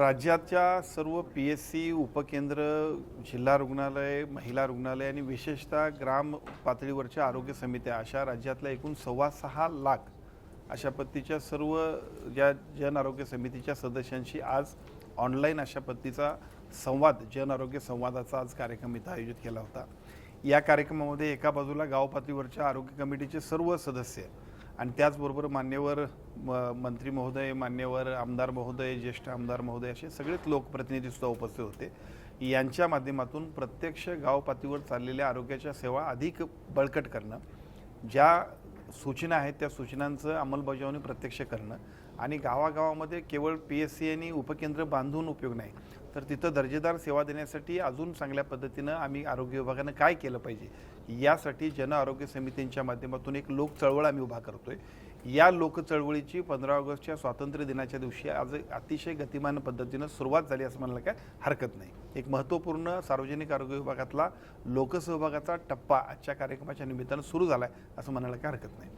राज्याच्या सर्व पी-एस-सी, उपकेंद्र, जिल्हा रुग्णालय, महिला रुग्णालय आणि विशेषतः ग्राम पातळीवरच्या आरोग्य समित्या अशा राज्यातल्या एकूण 6.25 लाख अशा पद्धतीच्या सर्व ज्या जन आरोग्य समितीच्या सदस्यांशी आज ऑनलाईन अशा पद्धतीचा संवाद, जन आरोग्य संवादाचा आज कार्यक्रम इथं आयोजित केला होता। या कार्यक्रमामध्ये एका बाजूला गाव पातळीवरच्या आरोग्य कमिटीचे सर्व सदस्य आणि त्याचबरोबर मान्यवर मंत्री महोदय, मान्यवर आमदार महोदय, ज्येष्ठ आमदार महोदय असे सगळेच लोकप्रतिनिधी सुद्धा उपस्थित होते। यांच्या माध्यमातून प्रत्यक्ष गाव पातळीवर चाललेल्या आरोग्याच्या सेवा अधिक बळकट करणं, ज्या सूचना आहेत त्या सूचनांचं अंमलबजावणी प्रत्यक्ष करणं आणि गावागावामध्ये केवळ पी-एस-सी आणि उपकेंद्र बांधून उपयोग नाही, तर तिथं दर्जेदार सेवा देण्यासाठी अजून चांगल्या पद्धतीनं आम्ही आरोग्य विभागानं काय केलं पाहिजे यासाठी जन आरोग्य समितींच्या माध्यमातून एक लोक चळवळ आम्ही उभा करतोय। या लोक चळवळीची 15 ऑगस्टच्या स्वातंत्र्य दिनाच्या दिवशी आज अतिशय गतिमान पद्धतीनं सुरुवात झाली असं म्हणायला काय हरकत नाही। एक महत्त्वपूर्ण सार्वजनिक आरोग्य विभागातला लोकसहभागाचा टप्पा आजच्या कार्यक्रमाच्या निमित्तानं सुरू झाला आहे असं म्हणायला काय हरकत नाही।